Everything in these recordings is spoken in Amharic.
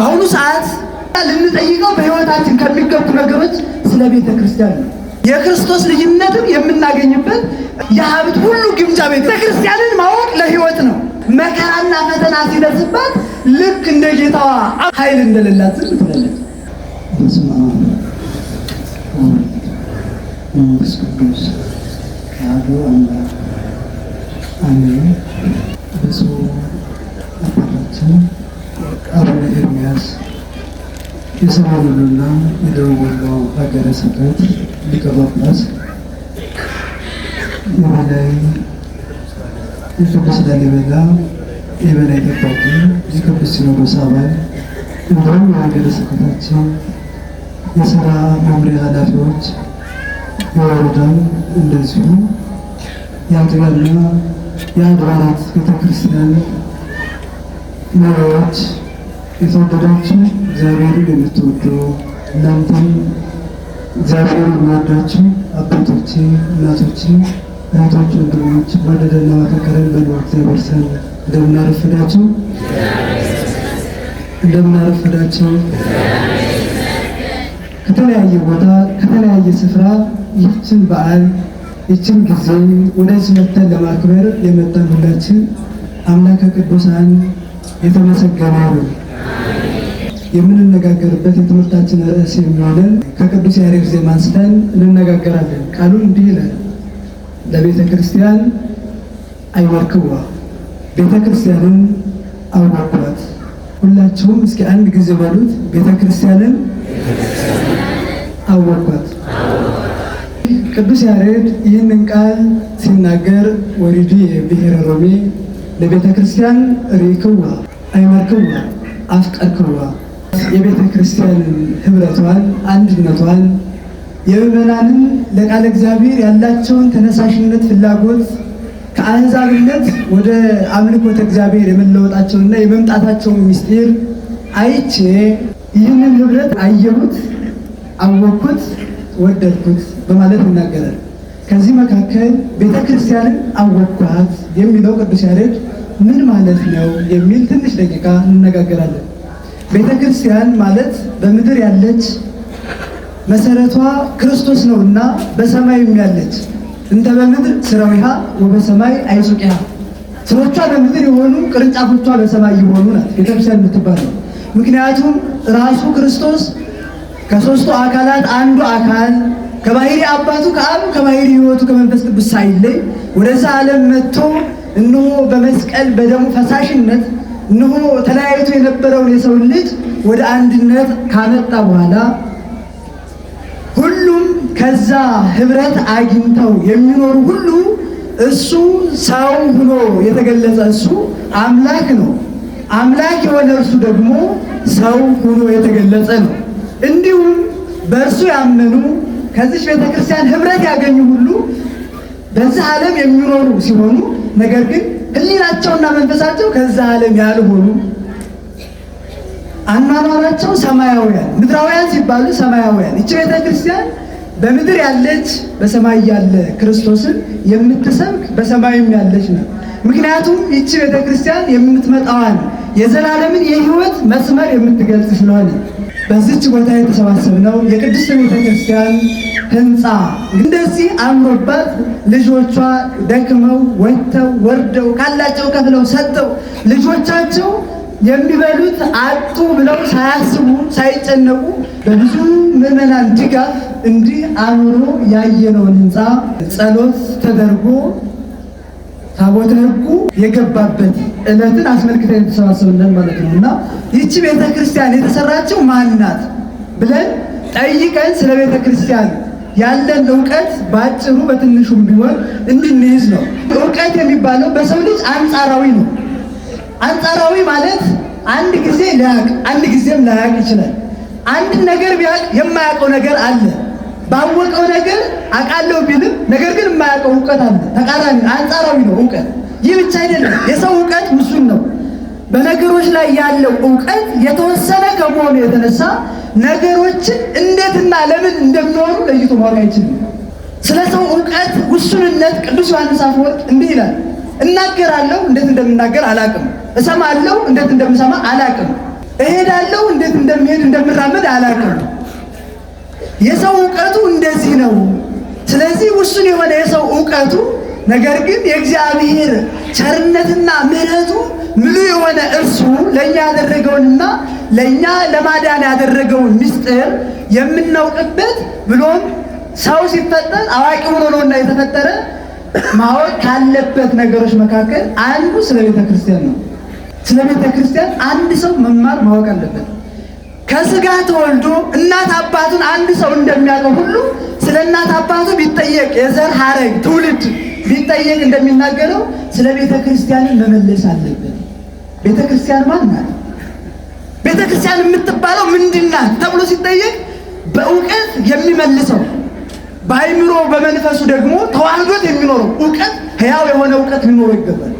በአሁኑ ሰዓት ልንጠይቀው በህይወታችን ከሚገቡ ነገሮች ስለ ቤተ ክርስቲያን ነው። የክርስቶስ ልጅነትን የምናገኝበት የሀብት ሁሉ ግምጃ ቤተ ክርስቲያንን ማወቅ ለህይወት ነው። መከራና ፈተና ሲደርስባት ልክ እንደ ጌታዋ ኃይል እንደሌላት ዝም ትላለች። በስመ አብ ወወልድ ወመንፈስ ቅዱስ አሐዱ አምላክ አሜን። ብፁዕ አባታችን አቡነ ኤርምያስ የሰሜን ወሎና የደቡብ ወሎ ሀገረ ስብከት ሊቀ ጳጳስ፣ የበላይ የቅዱስ ላሊበላ የበላይ ጠባቂ የቅዱስ ሲኖዶስ አባል እንዲሁም የሀገረ ስብከታችን የሥራ መምሪያ ኃላፊዎች፣ የወረዳም እንደዚሁ የአጥቢያና የአድባራት ቤተክርስቲያን መሪዎች፣ የተወደዳችሁ እግዚአብሔርን የምትወዱ እናንተም እግዚአብሔርን የሚወዳችሁ አባቶቼ፣ እናቶቼ፣ እህቶች፣ ወንድሞች በወደደና ባፈቀረን በልዑል እግዚአብሔር ስም እንደምን አረፈዳችሁ? እንደምን አረፈዳችሁ? ከተለያየ ቦታ ከተለያየ ስፍራ ይህችን በዓል ይህችን ጊዜ ወደዚህ መጥተን ለማክበር የመጣን ሁላችን አምላከ ቅዱሳን የተመሰገነ ነው። የምንነጋገርበት የትምህርታችን ርዕስ የሚሆነን ከቅዱስ ያሬድ ዜማ አንስተን እንነጋገራለን። ቃሉን እንዲህ ይላል፣ ለቤተ ክርስቲያን አይወርክዋ፣ ቤተ ክርስቲያንን አወኳት። ሁላችሁም እስኪ አንድ ጊዜ በሉት፣ ቤተ ክርስቲያንን አወኳት። ቅዱስ ያሬድ ይህንን ቃል ሲናገር ወሪዲ ብሔረ ሮሜ ለቤተ ክርስቲያን ሪክዋ አይመርክዋ አፍቀርክዋ፣ የቤተ ክርስቲያንን ህብረቷን፣ አንድነቷን፣ የምዕመናንን ለቃለ እግዚአብሔር ያላቸውን ተነሳሽነት፣ ፍላጎት ከአሕዛብነት ወደ አምልኮተ እግዚአብሔር የመለወጣቸውንና የመምጣታቸውን ምስጢር አይቼ ይህንን ህብረት አየሁት፣ አወቅኩት፣ ወደድኩት በማለት ይናገራል። ከዚህ መካከል ቤተ ክርስቲያንን አወቅኳት የሚለው ቅዱስ ያሬድ ምን ማለት ነው የሚል ትንሽ ደቂቃ እንነጋገራለን። ቤተ ክርስቲያን ማለት በምድር ያለች መሰረቷ ክርስቶስ ነውና በሰማይም ያለች እንተ በምድር ስራዊሃ ወበሰማይ አይሱቂሃ፣ ስሮቿ በምድር የሆኑ ቅርንጫፎቿ በሰማይ የሆኑ ናት ቤተክርስቲያን የምትባለው። ምክንያቱም ራሱ ክርስቶስ ከሦስቱ አካላት አንዱ አካል ከባህሪ አባቱ ከአብ ከባህሪ ሕይወቱ ከመንፈስ ቅዱስ ሳይለይ ወደዛ ዓለም መጥቶ እነሆ በመስቀል በደሙ ፈሳሽነት እነሆ ተለያይቶ የነበረውን የሰው ልጅ ወደ አንድነት ካመጣ በኋላ ሁሉም ከዛ ህብረት አግኝተው የሚኖሩ ሁሉ እሱ ሰው ሆኖ የተገለጸ እሱ አምላክ ነው። አምላክ የሆነ እርሱ ደግሞ ሰው ሆኖ የተገለጸ ነው። እንዲሁም በእርሱ ያመኑ ከዚህ ቤተክርስቲያን ህብረት ያገኙ ሁሉ በዚህ ዓለም የሚኖሩ ሲሆኑ ነገር ግን ህሊናቸውና መንፈሳቸው ከዛ ዓለም ያልሆኑ አኗኗራቸው ሰማያውያን፣ ምድራውያን ሲባሉ ሰማያውያን። ይህች ቤተክርስቲያን በምድር ያለች በሰማይ ያለ ክርስቶስን የምትሰብክ በሰማይም ያለች ነው። ምክንያቱም ይህች ቤተክርስቲያን የምትመጣዋን የዘላለምን የህይወት መስመር የምትገልጽ ስለሆነ በዚች ቦታ የተሰባሰብነው የቅድስት ቤተክርስቲያን ህንፃ እንደዚህ አምሮባት ልጆቿ ደክመው ወጥተው ወርደው ካላቸው ከፍለው ሰጥተው ልጆቻቸው የሚበሉት አጡ ብለው ሳያስቡ ሳይጨነቁ በብዙ ምዕመናን ድጋፍ እንዲህ አምሮ ያየነውን ህንፃ ጸሎት ተደርጎ ታቦተ ሕጉ የገባበት ዕለትን አስመልክተን የተሰባሰብነን ማለት ነው። እና ይህች ቤተ ክርስቲያን የተሰራችው ማን ናት ብለን ጠይቀን ስለ ቤተ ክርስቲያን ያለን እውቀት በአጭሩ በትንሹም ቢሆን እንድንይዝ ነው። እውቀት የሚባለው በሰው ልጅ አንጻራዊ ነው። አንጻራዊ ማለት አንድ ጊዜ ሊያውቅ አንድ ጊዜም ላያውቅ ይችላል። አንድ ነገር ቢያውቅ የማያውቀው ነገር አለ። ባወቀው ነገር አውቃለሁ ቢልም ነገር ግን የማያውቀው እውቀት አለ። ተቃራኒ አንጻራዊ ነው እውቀት። ይህ ብቻ አይደለም፣ የሰው እውቀት ውሱን ነው። በነገሮች ላይ ያለው እውቀት የተወሰነ ከመሆኑ የተነሳ ነገሮችን እንዴትና ለምን እንደሚሆኑ ለይቶ ማወቅ አይችልም። ስለ ሰው እውቀት ውሱንነት ቅዱስ ዮሐንስ አፈወርቅ እንዲህ ይላል፣ እናገራለሁ እንዴት እንደምናገር አላቅም፣ እሰማለሁ እንዴት እንደምሰማ አላቅም፣ እሄዳለሁ፣ እንዴት እንደምሄድ እንደምራመድ አላውቅም። የሰው ዕውቀቱ እንደዚህ ነው። ስለዚህ ውሱን የሆነ የሰው ዕውቀቱ፣ ነገር ግን የእግዚአብሔር ቸርነትና ምሕረቱ ምሉ የሆነ እርሱ ለእኛ ያደረገውንና ለእኛ ለማዳን ያደረገውን ምስጢር የምናውቅበት ብሎም ሰው ሲፈጠር አዋቂ ሆኖ ነውና የተፈጠረ ማወቅ ካለበት ነገሮች መካከል አንዱ ስለ ቤተ ክርስቲያን ነው። ስለ ቤተ ክርስቲያን አንድ ሰው መማር ማወቅ አለበት። ከስጋ ተወልዶ እናት አባቱን አንድ ሰው እንደሚያውቀው ሁሉ ስለ እናት አባቱ ቢጠየቅ የዘር ሐረግ ትውልድ ቢጠየቅ እንደሚናገረው ስለ ቤተ ክርስቲያንን መመለስ አለበት። ቤተ ክርስቲያን ማን ናት? ቤተ ክርስቲያን የምትባለው ምንድን ናት ተብሎ ሲጠየቅ በእውቀት የሚመልሰው በአይምሮ በመንፈሱ ደግሞ ተዋህዶት የሚኖረው እውቀት ሕያው የሆነ እውቀት ሊኖረው ይገባል።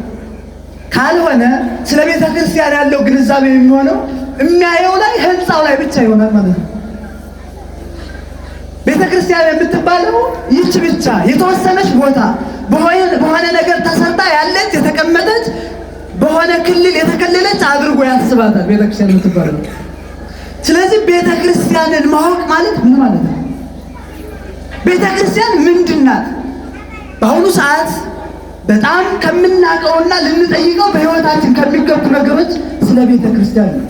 ካልሆነ ስለ ቤተ ክርስቲያን ያለው ግንዛቤ የሚሆነው የሚያየው ላይ ህንፃው ላይ ብቻ ይሆናል ማለት ነው። ቤተ ክርስቲያን የምትባለው ይህች ብቻ የተወሰነች ቦታ በሆነ ነገር ተሰርታ ያለች የተቀመጠች በሆነ ክልል የተከለለች አድርጎ ያስባታል ቤተ ክርስቲያን የምትባለው። ስለዚህ ቤተ ክርስቲያንን ማወቅ ማለት ምን ማለት ነው? ቤተ ክርስቲያን ምንድን ናት? በአሁኑ ሰዓት በጣም ከምናውቀውና ልንጠይቀው በህይወታችን ከሚገቡ ነገሮች ስለ ቤተ ክርስቲያን ነው።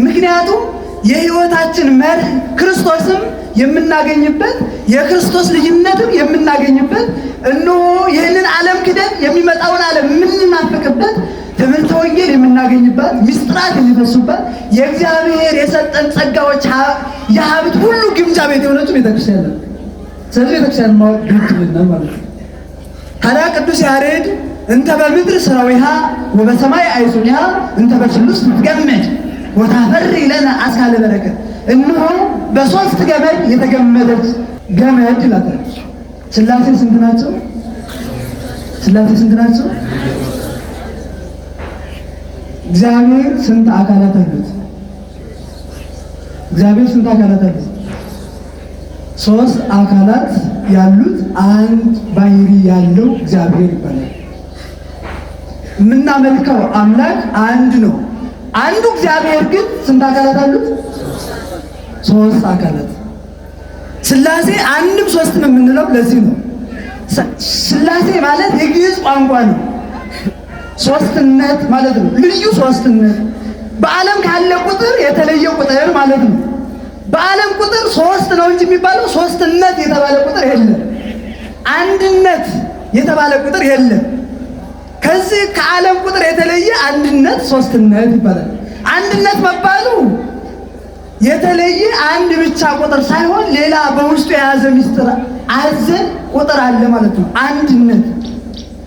ምክንያቱም የህይወታችን መርህ ክርስቶስም የምናገኝበት የክርስቶስ ልጅነትም የምናገኝበት እነሆ ይህንን ዓለም ክደን የሚመጣውን ዓለም የምንናፍቅበት ትምህርተ ወንጌል የምናገኝበት ምስጢራት የሚፈሱበት የእግዚአብሔር የሰጠን ጸጋዎች የሀብት ሁሉ ግምጃ ቤት የሆነችው ቤተክርስቲያን ነው። ስለዚህ ቤተክርስቲያን ማወቅ ግድ ማለት ነው። ታዲያ ቅዱስ ያሬድ እንተ በምድር ሠራዊሃ ወበሰማይ አይሱኒሃ እንተ በስሉስ ትትገመድ ወታፈሪ ለነ አስካለ በረከት፣ እነሆ በሶስት ገመድ የተገመደች ገመድ ይላታል። ሥላሴ ስንት ናቸው? ሥላሴ ስንት ናቸው? እግዚአብሔር ስንት አካላት አሉት? እግዚአብሔር ስንት አካላት አሉት? ሶስት አካላት ያሉት አንድ ባህሪ ያለው እግዚአብሔር ይባላል። የምናመልከው አምላክ አንድ ነው። አንዱ እግዚአብሔር ግን ስንት አካላት አሉት? ሶስት አካላት። ሥላሴ አንድም ሶስትም የምንለው ለዚህ ነው። ሥላሴ ማለት የግዕዝ ቋንቋ ነው። ሶስትነት ማለት ነው። ልዩ ሶስትነት በዓለም ካለ ቁጥር የተለየ ቁጥር ማለት ነው። በዓለም ቁጥር ሶስት ነው እንጂ የሚባለው ሶስትነት የተባለ ቁጥር የለም። አንድነት የተባለ ቁጥር የለም። ከዚህ ከዓለም ቁጥር የተለየ አንድነት ሶስትነት ይባላል። አንድነት መባሉ የተለየ አንድ ብቻ ቁጥር ሳይሆን ሌላ በውስጡ የያዘ ምስጢር አዘል ቁጥር አለ ማለት ነው። አንድነት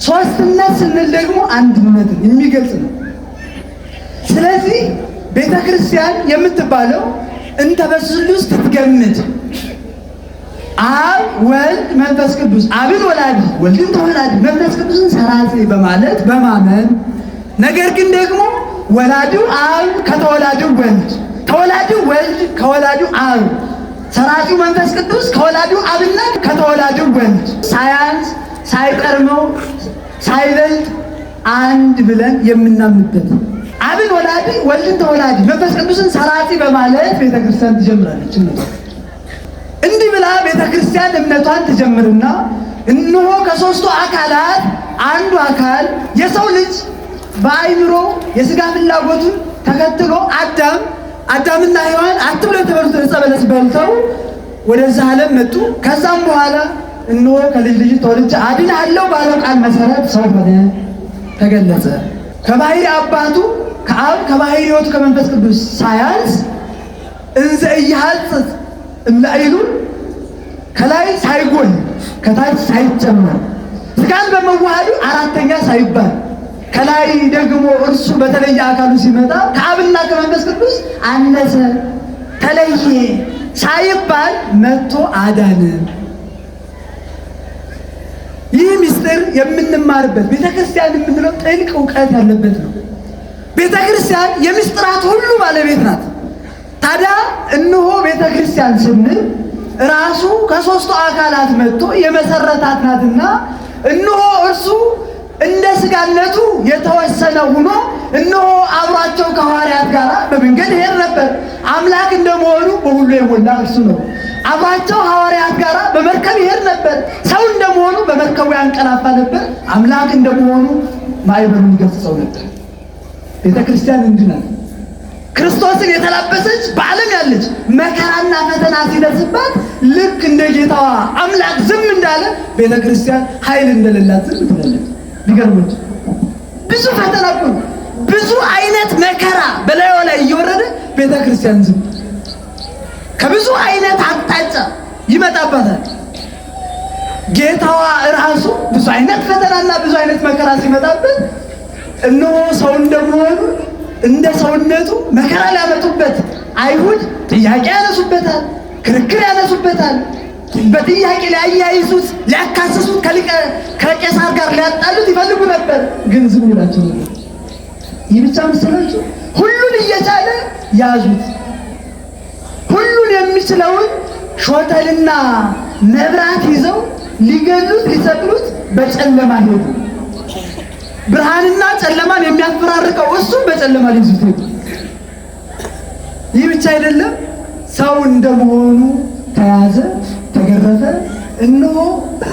ሶስትነት ስንል ደግሞ አንድነትን የሚገልጽ ነው። ስለዚህ ቤተ ክርስቲያን የምትባለው እንተ በስሉስ ትትገመድ አብ ወልድ መንፈስ ቅዱስ፣ አብን ወላዲ ወልድን ተወላዲ መንፈስ ቅዱስን ሰራጺ በማለት በማመን ነገር ግን ደግሞ ወላዲው አብ ከተወላዲው ወልድ፣ ተወላዲው ወልድ ከወላዲው አብ፣ ሰራጺው መንፈስ ቅዱስ ከወላዲው አብና ከተወላዲው ወልድ ሳያንስ ሳይቀርመው ሳይበልጥ አንድ ብለን የምናምንበት አብን ወላዲ ወልድን ተወላዲ መንፈስ ቅዱስን ሰራጺ በማለት ቤተክርስቲያን ትጀምራለች። እንዲህ ብላ ቤተክርስቲያን እምነቷን ትጀምርና እነሆ ከሶስቱ አካላት አንዱ አካል የሰው ልጅ በአይምሮ የስጋ ፍላጎቱን ተከትሎ አዳምና ሔዋን አትብለው የተበሉትን ዕፀ በለስ በልተው ወደዚህ ዓለም መጡ። ከዛም በኋላ እነሆ ከልጅ ልጅ ተወልጄ አድንሃለሁ ባለው ቃል መሰረት ሰው ሆነ፣ ተገለጸ። ከባህሪ አባቱ ከአብ ከባህሪ ሕይወቱ ከመንፈስ ቅዱስ ሳያንስ እንዘ ኢያሐጽጽ እምላዕሉ ከላይ ሳይጎል ከታች ሳይጨመር ስጋን በመዋሃዱ አራተኛ ሳይባል ከላይ ደግሞ እርሱ በተለየ አካሉ ሲመጣ ከአብና ከመንፈስ ቅዱስ አነሰ ተለየ ሳይባል መጥቶ አዳነ። ይህ ምስጢር የምንማርበት ቤተክርስቲያን የምንለው ጥልቅ እውቀት ያለበት ነው። ቤተክርስቲያን የምስጢራት ሁሉ ባለቤት ናት። ታዲያ እነሆ ቤተክርስቲያን ስንል ራሱ ከሶስቱ አካላት መጥቶ የመሰረታት ናትና እነሆ እርሱ እንደ ሥጋነቱ የተወሰነ ሆኖ እነሆ አብሯቸው ከሐዋርያት ጋር በመንገድ ይሄድ ነበር። አምላክ እንደመሆኑ በሁሉ የሞላ እርሱ ነው። አብሯቸው ሐዋርያት ጋር በመርከብ ይሄድ ነበር። ሰው እንደመሆኑ በመርከቡ ያንቀላፋ ነበር። አምላክ እንደመሆኑ ማዕበሉን ይገሥጸው ነበር። ቤተ ክርስቲያን እንዲህ ናት። ክርስቶስን የተላበሰች በዓለም ያለች መከራና ፈተና ሲደርስባት ልክ እንደ ጌታዋ አምላክ ዝም እንዳለ ቤተ ክርስቲያን ኃይል እንደሌላት ዝም ትላለች። ሊገርምሽ ብዙ ፈተና እኮ ብዙ አይነት መከራ በላዩ ላይ እየወረደ ቤተ ክርስቲያን ዝም ከብዙ አይነት አቅጣጫ ይመጣባታል። ጌታዋ እራሱ ብዙ አይነት ፈተናና ብዙ አይነት መከራ ሲመጣበት እነሆ ሰው እንደመሆኑ እንደ ሰውነቱ መከራ ሊያመጡበት አይሁድ ጥያቄ ያነሱበታል፣ ክርክር ያነሱበታል። በጥያቄ ሊያያይዙት፣ ሊያካስሱት፣ ከቄሳር ጋር ሊያጣሉት ይፈልጉ ነበር። ግን ዝም ይላቸው ነበር። ይህ ብቻ መሰላችሁ? ሁሉን እየቻለ ያዙት። ሁሉን የሚችለውን ሾተልና መብራት ይዘው ሊገሉት፣ ሊሰቅሉት በጨለማ ሄዱ። ብርሃንና ጨለማን የሚያፈራርቀው እሱ በጨለማ ሊይዙት ሄዱ። ይህ ብቻ አይደለም፣ ሰው እንደመሆኑ ተያዘ፣ ተገረፈ። እነሆ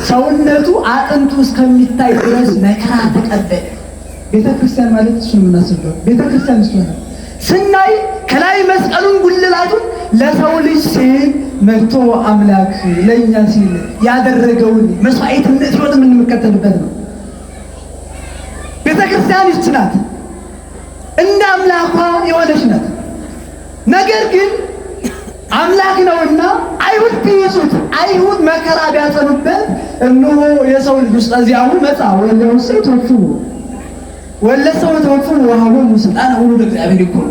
ሰውነቱ አጥንቱ እስከሚታይ ድረስ መከራ ተቀበለ። ቤተ ክርስቲያን ማለት እሱ ነው የምናስበው። ቤተ ክርስቲያን እሱ ነው ስናይ ከላይ መስቀሉን ጉልላቱን ለሰው ልጅ ሲል መጥቶ አምላክ ለእኛ ሲል ያደረገውን መስዋዕትነት ሕይወት የምንመከተልበት ነው። ቤተ ክርስቲያን ይህች ናት። እንደ አምላኳ የሆነች ናት። ነገር ግን አምላክ ነውና አይሁድ ቢይዙት፣ አይሁድ መከራ ቢያጸኑበት እነሆ የሰው ልጅ ውስጥ እዚያው መጣ ወለውስ ተወፉ ወለሰው ተወፉ ወሃቦሙ ስልጣን ሁሉ ለእግዚአብሔር ይኩን።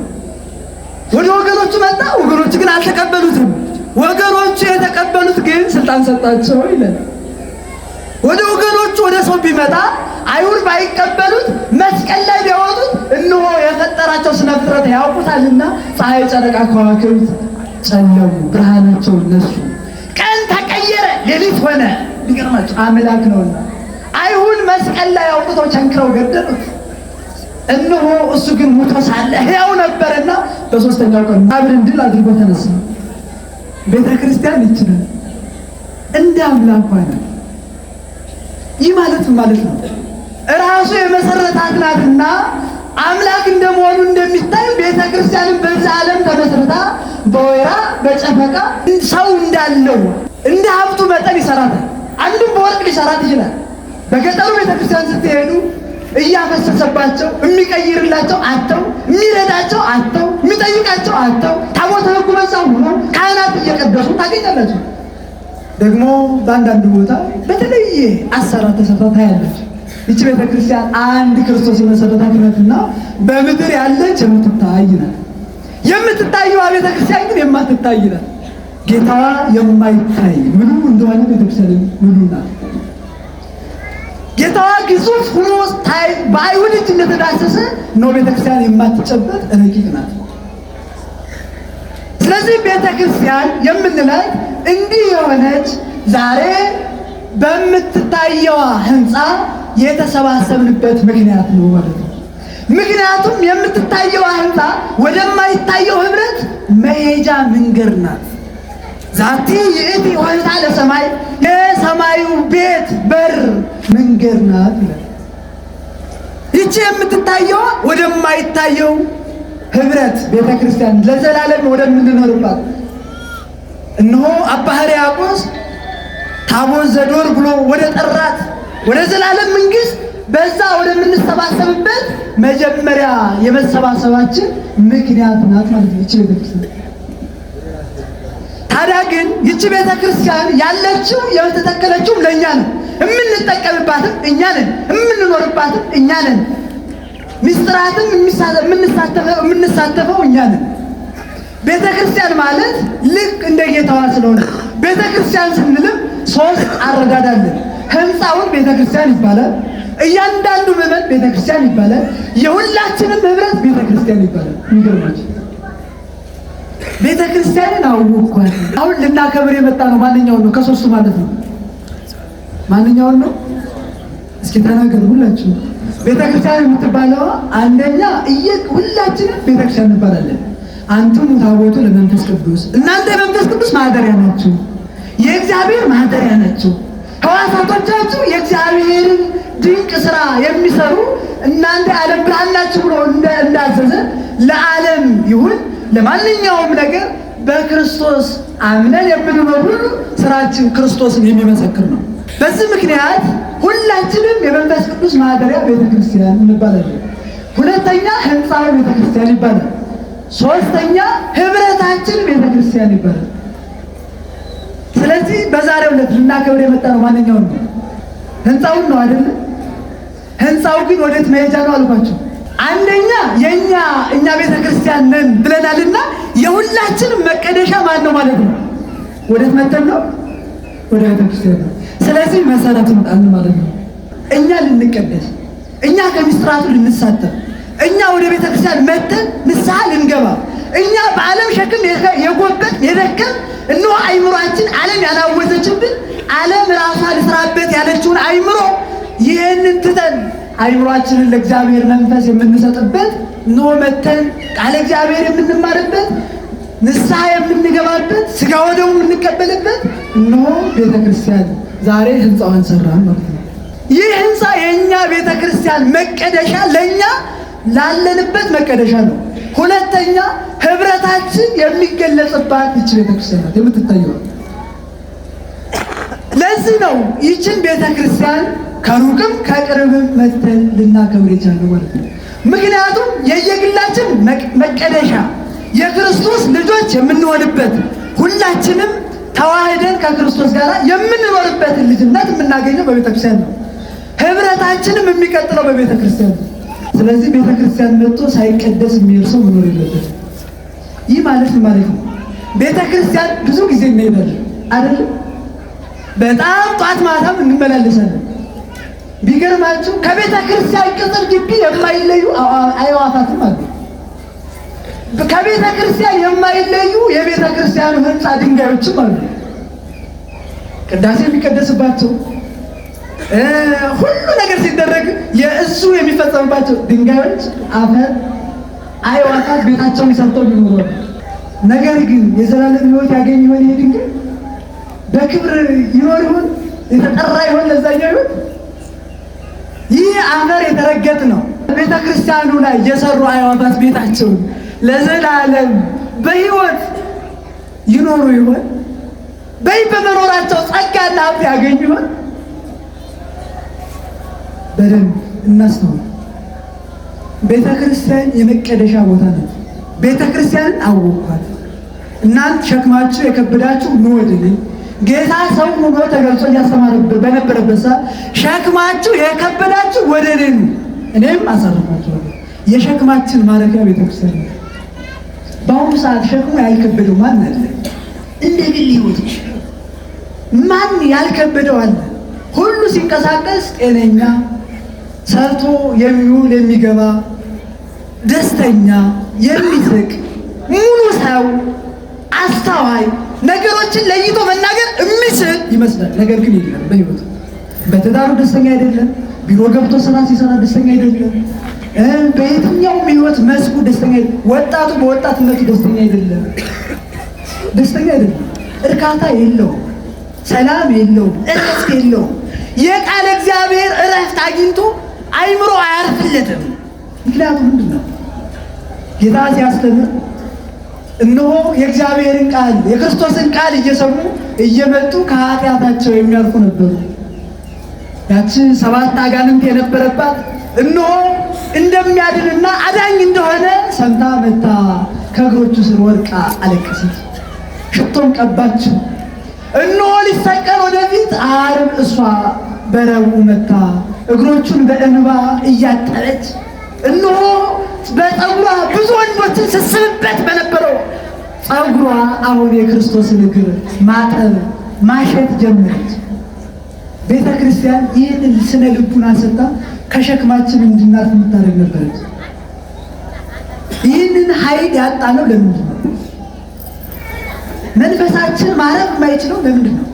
ወደ ወገኖቹ መጣ፣ ወገኖቹ ግን አልተቀበሉትም። ወገኖቹ የተቀበሉት ግን ስልጣን ሰጣቸው ይላል። ወደ ወገኖቹ ወደ ሰው ቢመጣ አይሁድ ባይቀበሉት መስቀል ላይ ቢያወጡት እነሆ የፈጠራቸው ስነ ፍጥረት ያውቁታልና ፀሐይ፣ ጨረቃ፣ ከዋክብት ጨለሙ፣ ብርሃናቸው እነሱ። ቀን ተቀየረ፣ ሌሊት ሆነ። ቢገርማችሁ አምላክ ነውና አይሁድ መስቀል ላይ አውጥተው ቸንክረው ገደሉት። እነሆ እሱ ግን ሙቶ ሳለ ሕያው ነበርና በሦስተኛው ቀን መቃብርን ድል አድርጎ ተነሳ። ቤተ ክርስቲያን ይችላል እንደ አምላኳ ነው። ይህ ማለት ነው እራሱ የመሰረታት ናትና አምላክ እንደመሆኑ እንደሚታይ ቤተ ክርስቲያንን በዚህ ዓለም ተመስርታ በወይራ በጨፈቃ ሰው እንዳለው እንደ ሀብቱ መጠን ይሰራታል። አንዱም በወርቅ ሊሰራት ይችላል። በገጠሩ ቤተ ክርስቲያን ስትሄዱ እያፈሰሰባቸው የሚቀይርላቸው አጥተው፣ የሚረዳቸው አጥተው፣ የሚጠይቃቸው አጥተው ታቦተ ሕጉ በዛው ሆኖ ካህናት እየቀደሱ ታገኛላችሁ። ደግሞ በአንዳንድ ቦታ በተለየ አሰራር ተሰርታ ታያለች። ይቺ ቤተ ክርስቲያን አንድ ክርስቶስ የመሰረታት ናትና በምድር ያለች የምትታይ ናት። የምትታየዋ ቤተ ክርስቲያን ግን የማትታይ ናት። ጌታዋ የማይታይ ምኑ እንደሆነ ቤተ ክርስቲያን ምኑ ናት። ጌታዋ ግዙፍ ሆኖ በአይሁድ እጅ እንደተዳሰሰ ነው። ቤተ ክርስቲያን የማትጨበጥ ረቂቅ ናት። ስለዚህ ቤተ ክርስቲያን የምንላት እንዲህ የሆነች ዛሬ በምትታየዋ ህንፃ የተሰባሰብንበት ምክንያት ነው ማለት ነው። ምክንያቱም የምትታየዋ ህንፃ ወደማይታየው ህብረት መሄጃ መንገድ ናት። ዛቲ ይእቲ ሆይታ ለሰማይ፣ የሰማዩ ቤት በር መንገድ ናት ይላል። ይቺ የምትታየዋ ወደማይታየው ህብረት ቤተ ክርስቲያን ለዘላለም ወደምንኖርባት እነሆ አባ ሕርያቆስ ታቦት ዘዶር ብሎ ወደ ጠራት ወደ ዘላለም መንግስት በዛ ወደምንሰባሰብበት መጀመሪያ የመሰባሰባችን ምክንያት ናት ማለት ነው ይቺ ቤተክርስቲያን። ታዲያ ግን ይቺ ቤተክርስቲያን ያለችው የተተከለችው ለእኛ ነው። የምንጠቀምባትም እኛ ነን፣ የምንኖርባትም እኛ ነን። ሚስጥራትም የምንሳተፈው እኛ ነን። ቤተክርስቲያን ማለት ልክ እንደ ጌታዋ ስለሆነ ቤተክርስቲያን ስንልም ሶስት አረዳዳለን። ህንፃውን ቤተክርስቲያን ይባላል። እያንዳንዱ ምዕመን ቤተክርስቲያን ይባላል። የሁላችንም ህብረት ቤተክርስቲያን ይባላል። ይገርማችሁ ቤተክርስቲያንን አወኳት። አሁን ልናከብር የመጣ ነው ማንኛውን ነው? ከሶስቱ ማለት ነው። ማንኛውን ነው? እስኪ ተናገሩ ሁላችሁ። ቤተክርስቲያን የምትባለው አንደኛ ሁላችንም ቤተክርስቲያን እንባላለን። አንቱም ታቦቱ ለመንፈስ ቅዱስ፣ እናንተ የመንፈስ ቅዱስ ማደሪያ ናችሁ፣ የእግዚአብሔር ማደሪያ ናችሁ። ሕዋሳቶቻችሁ የእግዚአብሔርን ድንቅ ስራ የሚሰሩ እናንተ ዓለም ብርሃን ናችሁ ብሎ እንዳዘዘ ለዓለም ይሁን ለማንኛውም ነገር በክርስቶስ አምነን የምንኖር ሁሉ ስራችን ክርስቶስን የሚመሰክር ነው። በዚህ ምክንያት ሁላችንም የመንፈስ ቅዱስ ማደሪያ ቤተክርስቲያን እንባላለን። ሁለተኛ ህንፃው ቤተክርስቲያን ይባላል። ሶስተኛ ህብረታችን ቤተክርስቲያን ይባላል። ስለዚህ በዛሬው ዕለት ልናከብር የመጣ ነው ማንኛውን ነው? ህንፃውን ነው አይደለ? ህንፃው ግን ወዴት መሄጃ ነው አልኳቸው። አንደኛ እኛ ቤተክርስቲያን ነን ብለናልና የሁላችንም መቀደሻ ማን ነው ማለት ነው? ወዴት መተን ነው? ወደ ቤተክርስቲያን ነው። ስለዚህ መሰረት እንጣልን ማለት ነው። እኛ ልንቀደስ፣ እኛ ከምስጢራቱ ልንሳተፍ፣ እኛ ወደ ቤተክርስቲያን መተን ንስሐ ልንገባ፣ እኛ በዓለም ሸክም የጎበጥ የደከም እነሆ አይምሯችን ዓለም ያላወዘችብን ዓለም ራሷ ልስራበት ያለችውን አይምሮ ይህንን ትተን አይምሯችንን ለእግዚአብሔር መንፈስ የምንሰጥበት እነሆ መተን ቃለ እግዚአብሔር የምንማርበት ንስሐ የምንገባበት ሥጋ ወደሙ የምንቀበልበት እነሆ ቤተክርስቲያን ዛሬ ህንፃዋን ሰራን ማለት ነው። ይህ ህንፃ የእኛ ቤተክርስቲያን መቀደሻ ለእኛ ላለንበት መቀደሻ ነው። ሁለተኛ ህብረታችን የሚገለጽባት ይች ቤተክርስቲያን ናት የምትታየው። ለዚህ ነው ይችን ቤተክርስቲያን ከሩቅም ከቅርብም መተን ልናከብር የቻልነው ማለት ነው። ምክንያቱም የየግላችን መቀደሻ የክርስቶስ ልጆች የምንሆንበት ሁላችንም ተዋህደን ከክርስቶስ ጋር የምንኖርበትን ልጅነት የምናገኘው በቤተክርስቲያን ነው። ህብረታችንም የሚቀጥለው በቤተክርስቲያን ነው። ስለዚህ ቤተክርስቲያን መጥቶ ሳይቀደስ የሚሄድ ሰው መኖር የለበትም። ይህ ማለት ነው ቤተክርስቲያን ብዙ ጊዜ እንሄዳለን አይደል? በጣም ጧት ማታም እንመላለሳለን። ቢገርማችሁ ከቤተክርስቲያን ቅጥር ግቢ የማይለዩ አዕዋፋትም አሉ። ከቤተክርስቲያን የማይለዩ የቤተክርስቲያኑ ህንፃ ድንጋዮችም አሉ። ቅዳሴ የሚቀደስባቸው ሁሉ ነገር ሲደረግ የእሱ የሚፈጸምባቸው ድንጋዮች፣ አፈር፣ አዕዋፋት ቤታቸውን ሰርተው ቢኖሩ፣ ነገር ግን የዘላለም ሕይወት ያገኝ ይሆን? ይሄ ድንጋይ በክብር ይኖር ይሆን? የተጠራ ይሆን ለዛኛው ሕይወት? ይህ አፈር የተረገጥ ነው። ቤተክርስቲያኑ ላይ የሰሩ አዕዋፋት ቤታቸውን ለዘላለም በሕይወት ይኖሩ ይሆን? በመኖራቸው ጸጋና ሀብት ያገኙ ይሆን? በደንብ እናስተውል። ቤተክርስቲያን የመቀደሻ ቦታ ናት። ቤተክርስቲያንን አወቅኳት። እናንተ ሸክማችሁ የከበዳችሁ ኑ ወደ እኔ። ጌታ ሰው ሆኖ ተገልጾ እያስተማረበት በነበረበት ሰዓት ሸክማችሁ የከበዳችሁ ወደ እኔ ኑ እኔም አሳርፋችኋለሁ። የሸክማችን ማረፊያ ቤተክርስቲያን ነው። በአሁኑ ሰዓት ሸክሙ ያልከበደው ማን አለ? እንደ ግል ሕይወት ማን ያልከበደው አለ? ሁሉ ሲንቀሳቀስ ጤነኛ፣ ሰርቶ የሚውል የሚገባ፣ ደስተኛ፣ የሚስቅ፣ ሙሉ ሰው፣ አስተዋይ፣ ነገሮችን ለይቶ መናገር የሚችል ይመስላል። ነገር ግን የለም። በሕይወቱ በትዳሩ ደስተኛ አይደለም። ቢሮ ገብቶ ስራ ሲሰራ ደስተኛ አይደለም። በየትኛውም ሕይወት መስኩ ደስተኛ አይደለም። ወጣቱ በወጣትነቱ ደስተኛ አይደለም። ደስተኛ አይደለም። እርካታ የለውም። ሰላም የለውም። እረፍት የለውም። የቃለ እግዚአብሔር እረፍት አግኝቶ አይምሮ አያርፍለትም። ምክንያቱም ምንድን ነው? ጌታ ሲያስተምር እነሆ የእግዚአብሔርን ቃል የክርስቶስን ቃል እየሰሙ እየመጡ ከኃጢአታቸው የሚያልፉ ነበሩ። ያቺ 7 አጋንንት የነበረባት እነሆ እንደሚያድንና አዳኝ እንደሆነ ሰምታ መታ ከእግሮቹ ስር ወድቃ አለቀሰች። ሽቶም ቀባችው። እነሆ ሊሰቀል ወደፊት ዓርብ እሷ በረቡዕ መታ እግሮቹን በእንባ እያጠበች እነሆ በፀጉሯ ብዙ ወንዶችን ስስብበት በነበረው ፀጉሯ አሁን የክርስቶስን እግር ማጠብ ማሸት ጀመረች። ቤተ ክርስቲያን ይህንን ስነ ልቡና ሰጥታ ከሸክማችን እንድናርፍ የምታደርግ ነበረች። ይህንን ኃይል ያጣነው ለምንድን ነው? መንፈሳችን ማረፍ የማይችለው ለምንድን ነው?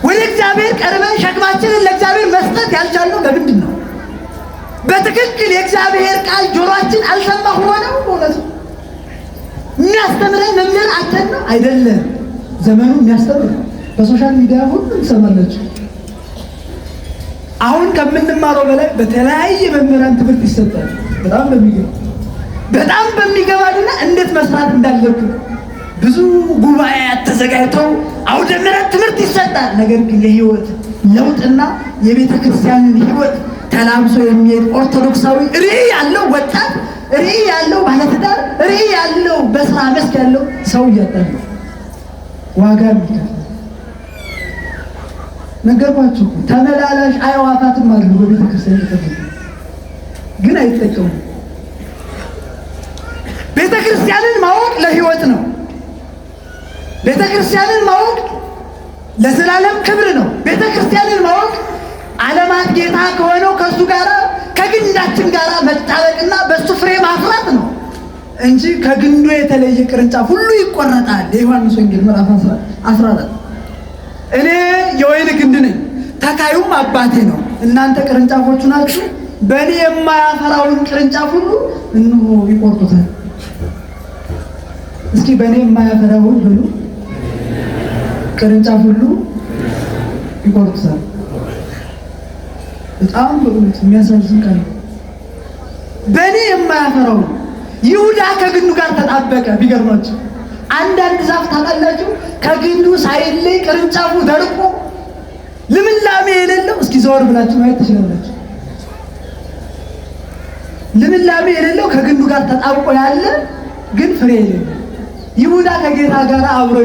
ወደ እግዚአብሔር ቀርበን ሸክማችንን ለእግዚአብሔር መስጠት ያልቻልነው ለምንድን ነው? በትክክል የእግዚአብሔር ቃል ጆሮአችን አልሰማ ሆነው ማለት ነው። የሚያስተምረን መምህር አተን ነው አይደለም። ዘመኑ የሚያስተምር በሶሻል ሚዲያ ሁሉ ትሰማላችሁ። አሁን ከምንማረው በላይ በተለያየ መምህራን ትምህርት ይሰጣል። በጣም በሚገባና እንዴት መስራት እንዳለብን ብዙ ጉባኤያት ተዘጋጅተው አውደ ምሕረት ትምህርት ይሰጣል። ነገር ግን የህይወት ለውጥና የቤተ ክርስቲያንን ህይወት ተላብሶ የሚሄድ ኦርቶዶክሳዊ ርዕይ ያለው ወጣት፣ ርዕይ ያለው ባለትዳር፣ ርዕይ ያለው በስራ መስክ ያለው ሰው እያጣን ዋጋ የሚከፍል ነገርኳችሁ። ተመላላሽ አዕዋፋትም አሉ በቤተ ክርስቲያን ተፈጥሮ ግን አይጠቀሙም። ቤተ ክርስቲያንን ማወቅ ለህይወት ነው። ቤተ ክርስቲያንን ማወቅ ለዘላለም ክብር ነው። ቤተ ክርስቲያንን ማወቅ ዓለማት ጌታ ከሆነው ከሱ ጋር ከግንዳችን ጋር መጣበቅና በሱ ፍሬ ማፍራት ነው እንጂ ከግንዱ የተለየ ቅርንጫፍ ሁሉ ይቆረጣል። የዮሐንስ ወንጌል ምዕራፍ 14 እኔ የወይን ግንድ ነኝ፣ ተካዩም አባቴ ነው፣ እናንተ ቅርንጫፎቹ ናችሁ። በእኔ የማያፈራውን ቅርንጫፍ ሁሉ እንሆ ይቆርጡታል። እስኪ በእኔ የማያፈራውን ብሉ፣ ቅርንጫፍ ሁሉ ይቆርጡታል። በጣም በእውነት የሚያሳዝን ቃል። በእኔ የማያፈራውን ይሁዳ ከግንዱ ጋር ተጣበቀ። ቢገርማችሁ አንዳንድ ዛፍ ታውቃላችሁ፣ ከግንዱ ሳይለይ ቅርንጫፉ ደርቆ ልምላሜ የሌለው፣ እስኪ ዘወር ብላችሁ ማየት ትችላላችሁ። ልምላሜ የሌለው ከግንዱ ጋር ተጣብቆ ያለ ግን ፍሬ የሌለው። ይሁዳ ከጌታ ጋር አብሮ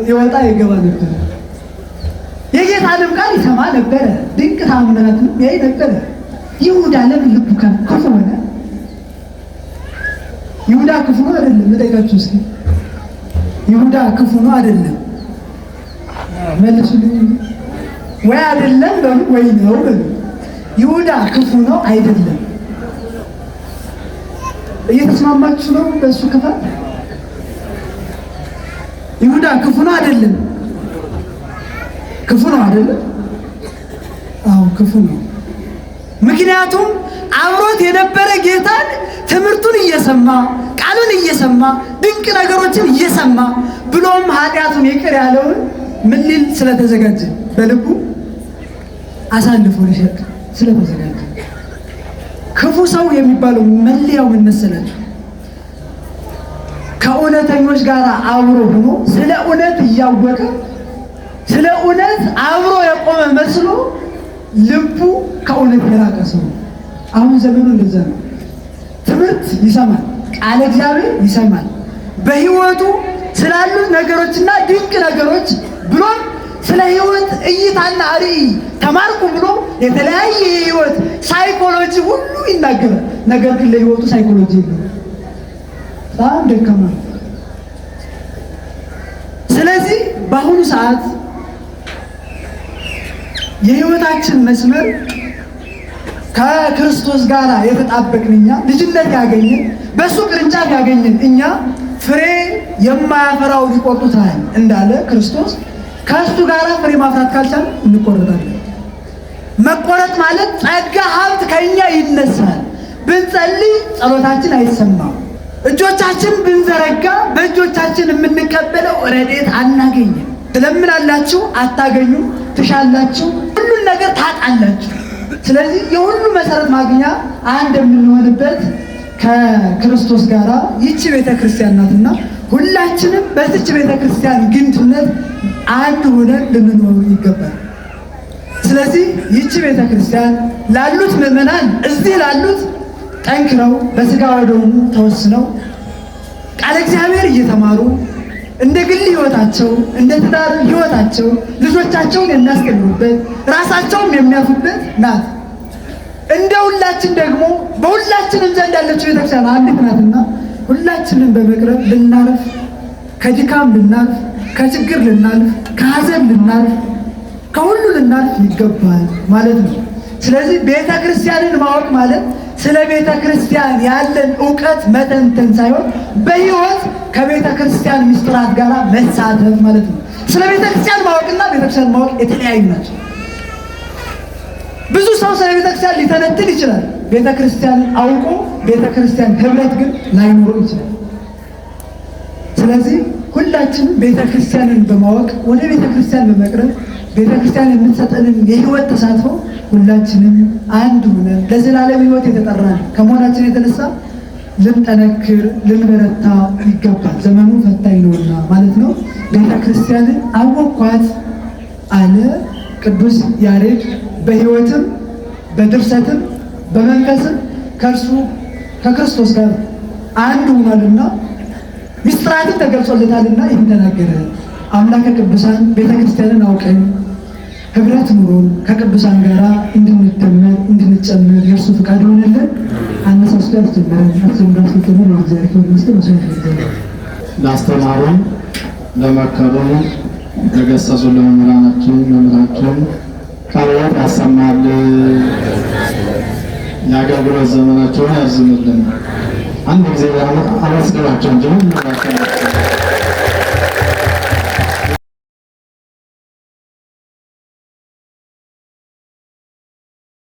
ይወጣ ይገባ ነበር። የጌታንም ቃል ይሰማ ነበረ፣ ድንቅ ታምራትንም ያይ ነበረ። ይሁዳ ለምን ልቡ ክፉ ሆነ? ይሁዳ ክፉ ነው አይደለም? ልጠይቃችሁ እስኪ። ይሁዳ ክፉ ነው አይደለም? መልሱልኝ። ወይ አይደለም በሉ ወይ ነው በሉ። ይሁዳ ክፉ ነው አይደለም? እየተስማማችሁ ነው በእሱ ክፋት? ይሁዳ ክፉ ነው አይደለም? ክፉ ነው አይደለም? አዎ ክፉ ነው። ምክንያቱም አብሮት የነበረ ጌታን ትምህርቱን እየሰማ ቃሉን እየሰማ ድንቅ ነገሮችን እየሰማ ብሎም ኃጢአቱን ይቅር ያለውን ምን ሊል ስለተዘጋጀ በልቡ አሳልፎ ሊሰጥ ስለተዘጋጀ። ክፉ ሰው የሚባለው መለያው ምን መሰላችሁ? ከእውነተኞች ጋር አብሮ ሆኖ ስለ እውነት እያወቀ ስለ እውነት አብሮ የቆመ መስሎ ልቡ ከእውነት የራቀ ሰው። አሁን ዘመኑ እንደዛ ነው። ትምህርት ይሰማል፣ ቃለ እግዚአብሔር ይሰማል። በህይወቱ ስላሉት ነገሮችና ድንቅ ነገሮች ብሎም ስለ ህይወት እይታና ራዕይ ተማርኩ ብሎ የተለያየ የህይወት ሳይኮሎጂ ሁሉ ይናገራል። ነገር ግን ለህይወቱ ሳይኮሎጂ የለም። በጣም ደካማ ነው። ስለዚህ በአሁኑ ሰዓት የህይወታችን መስመር ከክርስቶስ ጋር የተጣበቅን እኛ፣ ልጅነት ያገኘን በሱ ቅርንጫፍ ያገኘን እኛ ፍሬ የማያፈራውን ይቆርጡታል እንዳለ ክርስቶስ ከእሱ ጋር ፍሬ ማፍራት ካልቻልን እንቆረጣለን። መቆረጥ ማለት ጸጋ ሀብት ከእኛ ይነሳል። ብንጸልይ ጸሎታችን አይሰማም። እጆቻችን ብንዘረጋ በእጆቻችን የምንቀበለው ረድኤት አናገኝም። ትለምናላችሁ አታገኙም፣ ትሻላችሁ ሁሉን ነገር ታጣላችሁ። ስለዚህ የሁሉ መሰረት ማግኛ አንድ የምንሆንበት ከክርስቶስ ጋር ይቺ ቤተክርስቲያን ናትና ሁላችንም በዚች ቤተክርስቲያን ግንድነት አንድ ሆነን ልንኖር ይገባል። ስለዚህ ይቺ ቤተክርስቲያን ላሉት ምዕመናን እዚህ ላሉት ጠንክረው በስጋ ወደሙ ተወስነው ቃለ እግዚአብሔር እየተማሩ እንደ ግል ህይወታቸው እንደ ትዳር ህይወታቸው ልጆቻቸውን የሚያስቀኑበት ራሳቸውም የሚያፉበት ናት። እንደ ሁላችን ደግሞ በሁላችንም ዘንድ ያለችው ቤተክርስቲያን አንዲት ናትና ሁላችንም በመቅረብ ልናርፍ፣ ከድካም ልናርፍ፣ ከችግር ልናልፍ፣ ከሀዘን ልናልፍ፣ ከሁሉ ልናልፍ ይገባል ማለት ነው። ስለዚህ ቤተክርስቲያንን ማወቅ ማለት ስለ ቤተ ክርስቲያን ያለን ዕውቀት መተንተን ሳይሆን በሕይወት ከቤተ ክርስቲያን ምስጢራት ጋር መሳተፍ ማለት ነው። ስለ ቤተ ክርስቲያን ማወቅና ቤተ ክርስቲያን ማወቅ የተለያዩ ናቸው። ብዙ ሰው ስለ ቤተ ክርስቲያን ሊተነትን ይችላል። ቤተ ክርስቲያን አውቆ ቤተ ክርስቲያን ህብረት ግን ላይኖረው ይችላል። ስለዚህ ሁላችንም ቤተ ክርስቲያንን በማወቅ ወደ ቤተ ክርስቲያን በመቅረብ ቤተ ክርስቲያን የምትሰጠንን የህይወት ተሳትፎ ሁላችንም አንድ ሆነን ለዘላለም ህይወት የተጠራን ከመሆናችን የተነሳ ልንጠነክር ልንበረታ ይገባል። ዘመኑ ፈታኝ ነውና ማለት ነው። ቤተ ክርስቲያንን አወኳት አለ ቅዱስ ያሬድ። በህይወትም በድርሰትም በመንፈስም ከእርሱ ከክርስቶስ ጋር አንድ ሆኗልና ምስጢራትን ተገልጾለታልና ይህን ተናገረ። አምላከ ቅዱሳን ቤተ ክርስቲያንን አውቀን ህብረት ኑሮን ከቅዱሳን ጋር እንድንደመር እንድንጨምር የእርሱ ፍቃድ ሆነልን። አነሳስቶ ያስጀመረን አስጀምራስ ተመረ እግዚአብሔር ይመስገን። ላስተማሩን ለመከሩን ለገሰጹን ለመምህራናችን መምህራችን ቃልዎት ያሰማል። የአገልግሎት ዘመናቸውን ያርዝምልን። አንድ ጊዜ አመስግናቸው እንጂ